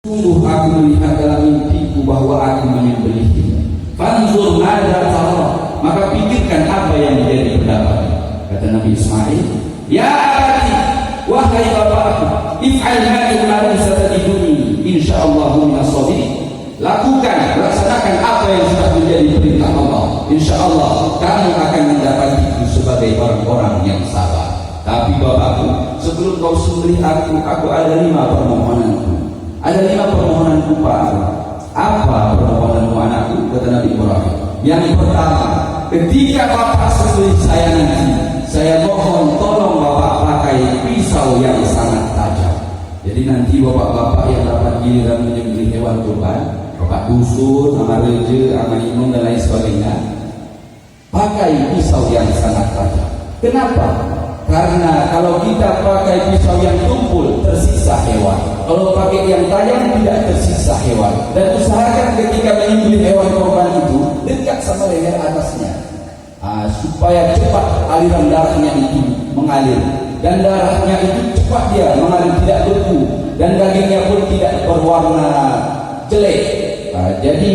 Sungguh aku melihat dalam mimpiku bahwa aku menyembelihnya. Fanzur madza tara, maka pikirkan apa yang menjadi pendapat. Kata Nabi Ismail, ya abati, wahai bapakku, if'al ma in satajiduni insyaallah minas sabirin. Lakukan, laksanakan apa yang sudah menjadi perintah Allah. Insyaallah kamu akan mendapatiku sebagai orang-orang yang sabar. Tapi bapakku, sebelum kau sembelih aku ada 5 permohonanku. Ada 5 permohonanku Pak. Apa permohonanmu anakku? Kata Nabi Ibrahim. Yang pertama, ketika bapak sembelih saya nanti, saya mohon tolong bapak pakai pisau yang sangat tajam. Jadi nanti bapak-bapak yang dapat giliran menyembelih hewan kurban, bapak dusun, sama reje, sama imam dan lain sebagainya, pakai pisau yang sangat tajam. Kenapa? Karena kalau kita pakai pisau yang tumpul, tersisa hewan. Kalau pakai yang tajam, tidak tersisa hewan. Dan usahakan ketika menyembelih hewan korban itu dekat sama leher atasnya, supaya cepat aliran darahnya itu mengalir. Dan darahnya itu cepat dia mengalir, tidak beku. Dan dagingnya pun tidak berwarna jelek. Jadi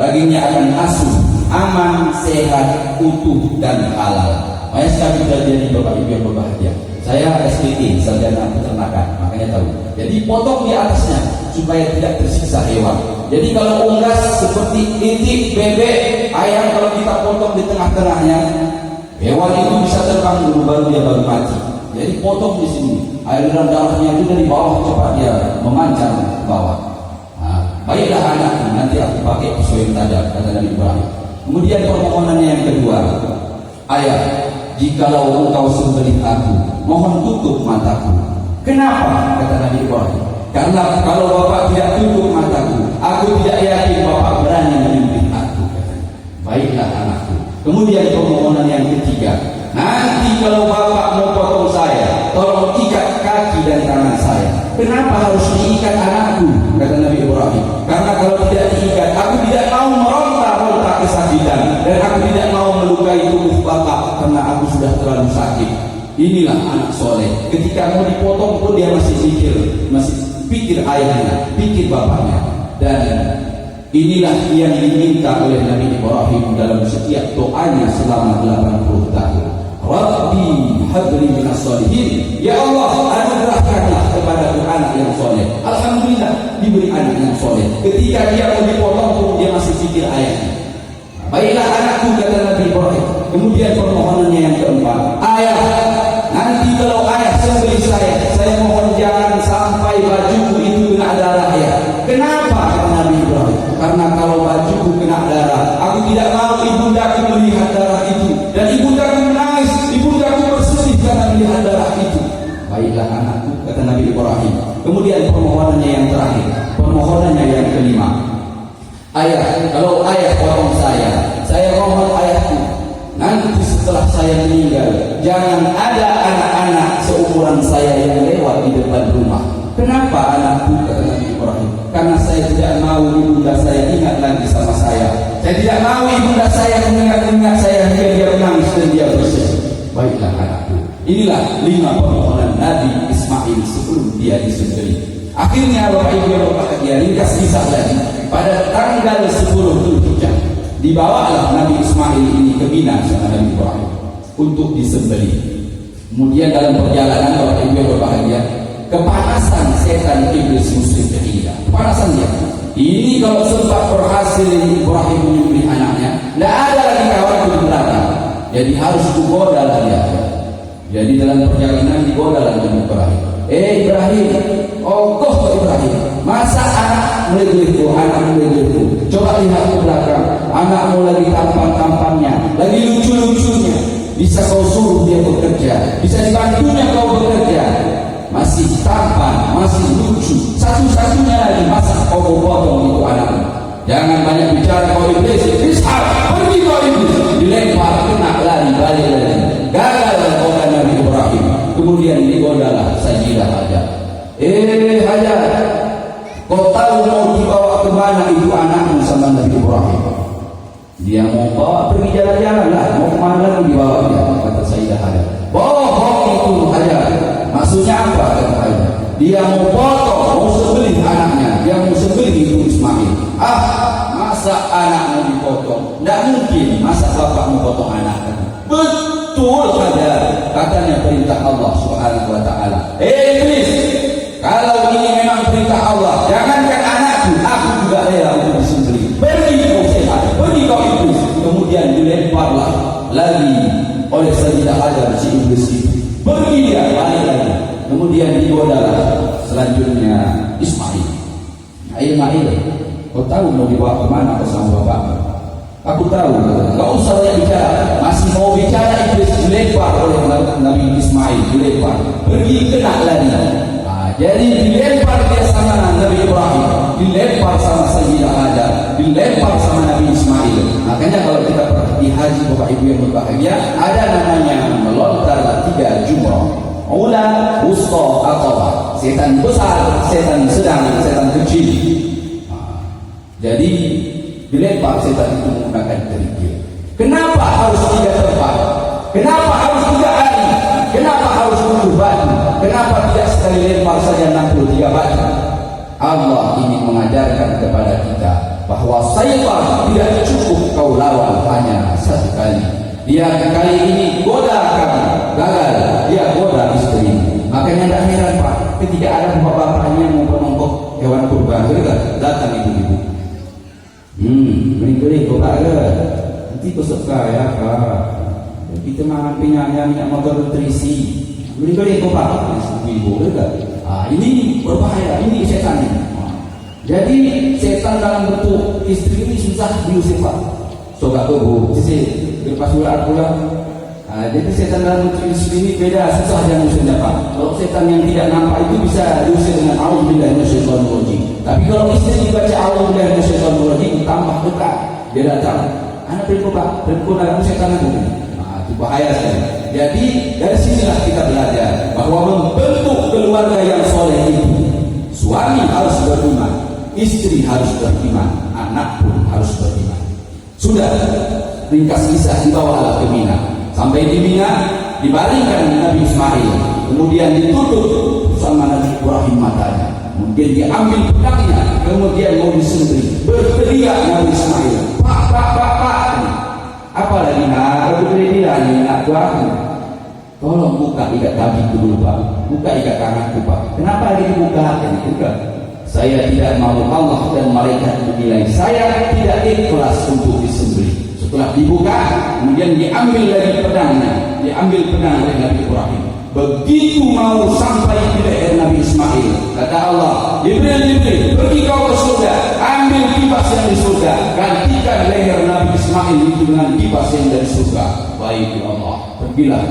dagingnya akan asuh, aman, sehat, utuh, dan halal. Makanya sekali sudah jadi bapak ibu yang berbahagia. Saya SPT, sarjana peternakan, makanya tahu. Jadi potong di atasnya supaya tidak tersisa hewan. Jadi kalau unggas seperti itik, bebek, ayam, kalau kita potong di tengah-tengahnya, hewan itu bisa terbang dulu baru dia baru mati. Jadi potong di sini, aliran darahnya itu dari bawah cepat dia memancar ke bawah. Baiklah anakku, nanti aku pakai pisau yang tajam, kata Nabi Ibrahim. Kemudian permohonannya yang kedua, ayah, jikalau engkau sembelih aku, mohon tutup mataku. Kenapa? Kata Nabi Ibrahim. Karena kalau bapak tidak tutup mataku, aku tidak yakin bapak berani menyembelih aku. Baiklah anakku. Kemudian permohonan yang ketiga, nanti kalau bapak mau potong saya, tolong ikat kaki dan tangan saya. Kenapa harus diikat anakku? Kata Nabi Ibrahim. Karena kalau tidak diikat, aku tidak mau meronta-ronta kesakitan, dan aku tidak mau melukai tubuh bapak karena aku sudah terlalu sakit. Inilah anak soleh. Ketika mau dipotong pun dia masih pikir ayahnya, pikir bapaknya. Dan inilah yang diminta oleh Nabi Ibrahim dalam setiap doanya selama 80 tahun. Rabbi habli minas solihin. Ya Allah, anugerahkanlah kepadaku anak yang soleh. Alhamdulillah diberi anak yang soleh. Ketika dia mau dipotong pun dia masih pikir ayahnya. Baiklah anakku, kata Nabi Ibrahim. Kemudian permohonannya yang keempat, ayah, nanti kalau ayah sembelih saya mohon jangan sampai bajuku itu kena darah ya. Kenapa? Kata Nabi Ibrahim. Karena kalau bajuku kena darah, aku tidak mau ibundaku melihat darah itu. Dan ibundaku menangis, ibundaku bersedih karena melihat darah itu. Baiklah anakku, kata Nabi Ibrahim. Kemudian permohonannya yang terakhir, permohonannya yang kelima, ayah, kalau ayah potong saya mohon ayahku, nanti setelah saya meninggal, jangan ada anak-anak seumuran saya yang lewat di depan rumah. Kenapa anakku? Kata Nabi Ibrahim. Karena saya tidak mau ibunda saya ingat lagi sama saya. Saya tidak mau ibunda saya mengingat saya hingga dia menangis dan dia bersedih. Baiklah anakku. Inilah 5 permohonan Nabi Ismail sebelum dia disembelih. Akhirnya bapak ibu yang berbahagia, ringkas kisah lagi. Pada tanggal 10 Dzulhijjah, dibawalah Nabi Ismail ini ke Mina sama Nabi Ibrahim untuk disembelih. Kemudian dalam perjalanan bapak ibu yang berbahagia, kepanasan setan iblis musyrik ketiga. Kepanasan dia. Ini kalau sempat berhasil Ibrahim menyembelih anaknya, tidak ada lagi kawan untuk belakang. Jadi harus digoda dia. Jadi dalam perjalanan digoda Nabi Ibrahim. Ibrahim, Pak Ibrahim, masa anak melegelihku, coba lihat ke belakang, anakmu lagi tampan-tampannya, lagi lucu-lucunya, bisa kau suruh dia bekerja, bisa dibantunya kau bekerja, masih tampan, masih lucu, satu-satunya lagi masa kau potong itu anakmu. Jangan banyak bicara kau iblis, pergi kau iblis, dilempar, kena lari, balik lagi, gagal goda Nabi Ibrahim. Kemudian digodalah Sayyidah Hajar. Hajar, kau tahu mau dibawa kemana itu anakmu sama Nabi Ibrahim? Dia mau bawa pergi jalan-jalan lah, mau kemana dibawa dia? Kata Sayyidah Hajar. Bohong itu Hajar. Maksudnya apa? Kata Hajar. Dia mau potong, mau sembelih anaknya, dia mau kamu potong anak tadi. Betul saja, katanya perintah Allah Subhanahu wa taala. Iblis, kalau ini memang perintah Allah, jangankan anakku, aku juga rela untuk disembelih. Pergi kau setan, pergi kau iblis. Kemudian dilemparlah lagi oleh Sayyidah Hajar si iblis itu. Pergi dia, balik lagi. Kemudian digodalah selanjutnya Ismail. Ismail, kau tahu mau dibawa kemana bersama bapak? Aku tahu, gak usah banyak bicara. Masih mau bicara, iblis dilempar oleh Nabi Ismail, dilempar. Pergi kena lagi. Jadi dilempar dia sama Nabi Ibrahim, dilempar sama Sayyidah Hajar, dilempar sama Nabi Ismail. Makanya kalau kita pergi haji Bapak Ibu yang berbahagia, ada namanya melontar 3 jumrah. Ula, wusta, aqabah. Setan besar, setan sedang, setan kecil. Jadi dilempar setan itu menggunakan kerikil. Kenapa harus 3 tempat? Kenapa harus 3 hari? Kenapa harus 7 batu? Kenapa tidak sekali lempar saja 63 batu? Allah ingin mengajarkan kepada kita bahwa syaitan tidak cukup kau lawan hanya 1 kali. Dia kali ini goda kamu, gagal, dia goda istrimu. Makanya tidak heran Pak, ketika ada bapak-bapaknya mengompok hewan kurban, datang ibu-ibu. Beri-beri kau tak ada. Nanti kau suka ya Kak. Kita makan minyak motor nutrisi. Beri-beri kau Pak. Ibu-ibu ini berbahaya, ini setan ini. Jadi setan dalam bentuk istri ini susah diusir Pak. Coba kau Bu, sisi lepas pulang. Jadi setan dalam bentuk istri ini beda, susah yang usirnya Pak. Kalau setan yang tidak nampak itu bisa diusir dengan a'udzubillahi minasyaitonir rajim. Tapi kalau istri dibaca a'udzubillahi minasyaitonir rajim, tambah dekat. Dia datang, anak pergi Pak, pergi dalam setan itu. Itu bahaya sekali. Jadi dari sinilah kita belajar bahwa membentuk keluarga yang soleh itu, suami harus beriman, istri harus beriman, anak pun harus beriman. Sudah, ringkas kisah dibawalah ke Mina. Sampai di Mina dibaringkan Nabi Ismail, kemudian ditutup sama Nabi Ibrahim matanya, kemudian diambil pedangnya, kemudian mau disembelih. Berteriak Nabi Ismail, Pak, apa lagi nak? Berteriak ini anak aku. Tolong buka ikat kakiku dulu Pak, buka ikat tanganku Pak. Kenapa lagi dibuka? Saya tidak mau Allah dan malaikat menilai saya tidak ikhlas untuk disembelih. Setelah dibuka, kemudian diambil lagi pedangnya, diambil pedang oleh Nabi Ibrahim. Begitu mau sampai di leher Nabi Ismail, kata Allah, Jibril, pergi kau ke surga, ambil kipas yang di surga, gantikan leher Nabi Ismail itu dengan kipas yang dari surga. Baik ya Allah, pergilah.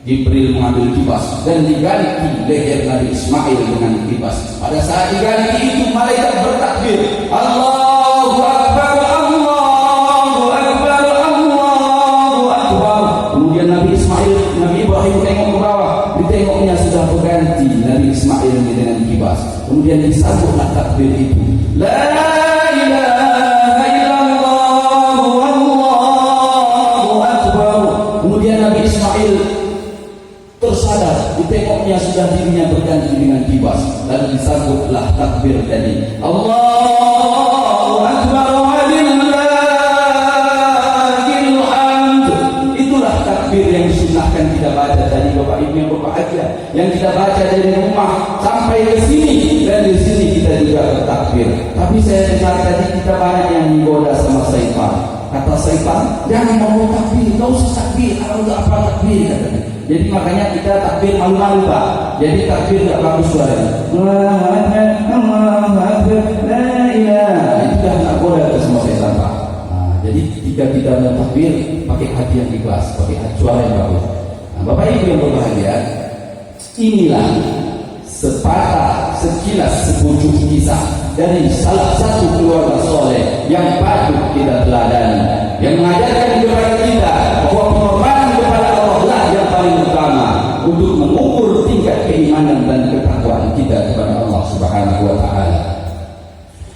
Jibril mengambil kipas dan diganti leher Nabi Ismail dengan kipas. Pada saat diganti itu malaikat bertakbir, Allahu Akbar, Allahu Akbar, Allahu Akbar. Kemudian Nabi Ibrahim tengok ke bawah, ditengoknya sudah berganti Nabi Ismail dengan kipas. Kemudian disambutlah takbir itu, La ilaha illallah, Allahu Akbar. Kemudian Nabi Ismail tersadar, ditengoknya sudah dirinya berganti dengan kipas, lalu disambutlah takbir tadi, Allahu Akbar walillahil hamd. Itulah takbir yang disunahkan kita baca tadi Bapak Ibu yang berbahagia, yang kita baca dari rumah sampai ke sini, dan di sini kita juga bertakbir. Tapi saya dengar tadi kita banyak yang digoda sama syaitan. Kata syaitan, jangan mau takbir, kau usah takbir, kalau apa takbir katanya. Jadi makanya kita takbir malu-malu Pak. Jadi takbir tidak bagus suaranya. Allahu Akbar, la ilaha. Itu dah tak boleh ke semua setan Pak. Jadi ketika kita takbir pakai hati yang ikhlas, pakai suara yang bagus. Bapak Ibu yang berbahagia, inilah sekilas sepucuk kisah dari salah satu keluarga soleh yang patut kita teladani, yang mengajarkan kepada kita bahwa pengorbanan kepada Allah lah yang paling utama untuk mengukur tingkat keimanan dan ketakwaan kita kepada Allah Subhanahu wa taala.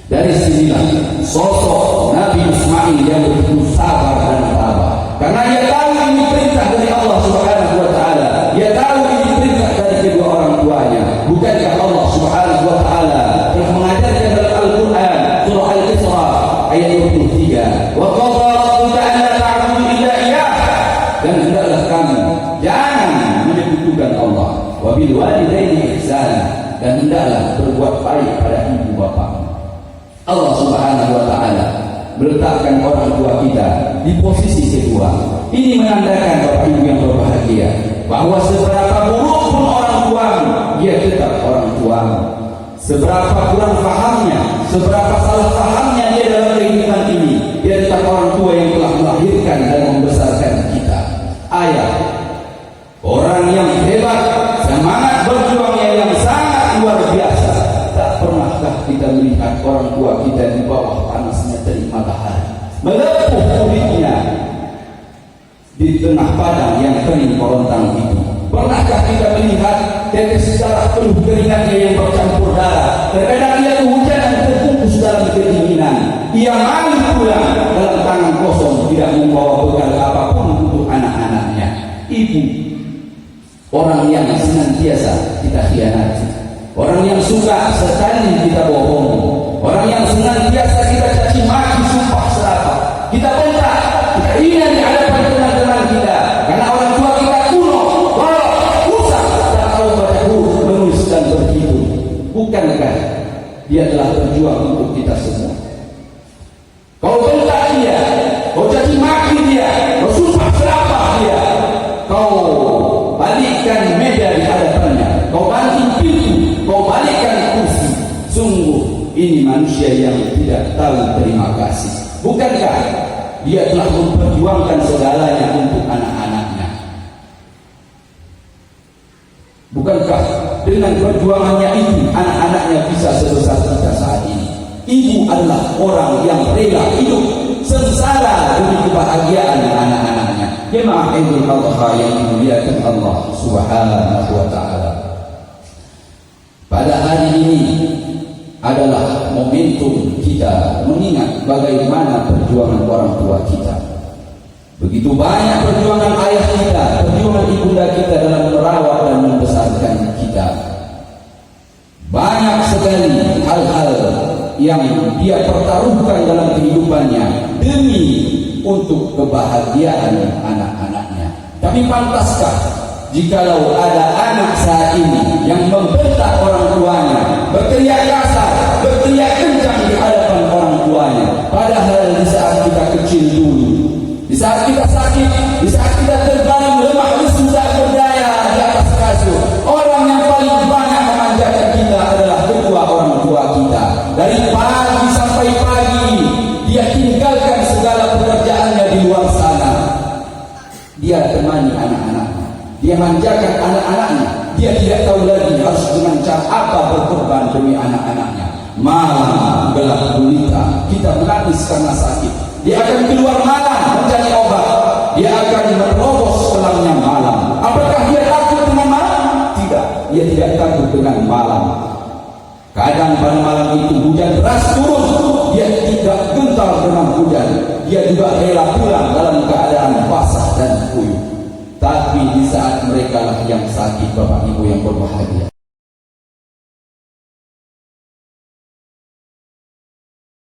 Dari sinilah sosok Nabi Ismail yang begitu sabar dan tabah, karena dia tahu ini perintah dari Allah Subhanahu wa taala. Dia tahu ini perintah dari kedua orang tuanya. Bukankah Allah Subhanahu wa taala telah mengajarkan dalam Al-Qur'an surah Al-Isra ayat 23, wa qadara rabbuka alla ta'budu illa meletakkan orang tua kita di posisi kedua. Ini menandakan Bapak Ibu yang berbahagia bahwa seberapa buruk pun orang tua, dia tetap orang tua. Seberapa kurang pahamnya, seberapa salah pahamnya dia dalam kehidupan ini, dia tetap orang tua yang telah melahirkan dan membesarkan kita. Ayah, orang yang hebat, semangat berjuangnya yang sangat luar biasa. Tak pernahkah kita melihat orang tua kita di bawah panasnya terik matahari, melepuh kulitnya di tengah padang yang kering korontang itu? Pernahkah kita melihat tetes darah penuh keringatnya yang bercampur darah? Terkadang ia kehujanan terbungkus dalam kedinginan. Ia malu pulang dalam tangan kosong, tidak membawa bekal apapun untuk anak-anaknya. Ibu, orang yang senantiasa kita khianati, orang yang suka sekali kita bohong, orang yang senantiasa kita caci maki, sumpah serapah, kita bentak, kita hina di hadapan teman-teman kita, karena orang tua kita kuno, boros, rusak, tak tahu baca huruf, menulis dan berhitung. Bukankah dia telah berjuang untuk kita semua? Kau bentak dia, kau caci maki dia, kau sumpah serapah dia, kau balikkan meja di hadapannya, kau banting pintu, kau balikkan kursi. Sungguh ini manusia yang tidak tahu terima kasih. Bukankah dia telah memperjuangkan segalanya untuk anak-anaknya? Bukankah dengan perjuangannya itu anak-anaknya bisa sebesar kita saat ini? Ibu adalah orang yang rela hidup sengsara demi kebahagiaan anak-anaknya. Jemaah Idul Adha yang dimuliakan Allah Subhanahu wa taala. Pada hari ini adalah momentum kita mengingat bagaimana perjuangan orang tua kita. Begitu banyak perjuangan ayah kita, perjuangan ibunda kita dalam merawat dan membesarkan kita. Banyak sekali hal-hal yang dia pertaruhkan dalam kehidupannya demi untuk kebahagiaan anak-anaknya. Tapi pantaskah jikalau ada anak saat ini yang membentak orang tuanya, berteriak kasar, berteriak kencang di hadapan orang tuanya, padahal di saat kita kecil dulu, di saat kita sakit, di saat kita terbaring lemah lesu tak berdaya di atas kasur, orang yang paling banyak memanjakan kita adalah kedua orang tua kita. Dari pagi sampai pagi dia tinggalkan segala pekerjaannya di luar sana, dia temani anak-anaknya, dia manjakan anak-anaknya. Dia tidak tahu lagi harus dengan cara apa berkorban demi anak-anaknya. Malam gelap gulita, kita menangis karena sakit, dia akan keluar malam mencari obat, dia akan menerobos pelangnya malam. Apakah dia takut dengan malam? Tidak, dia tidak takut dengan malam. Kadang pada malam itu hujan deras turun, dia tidak gentar dengan hujan, dia juga rela pulang dalam keadaan basah dan kuyup. Tapi di saat mereka lah yang sakit, Bapak Ibu yang berbahagia,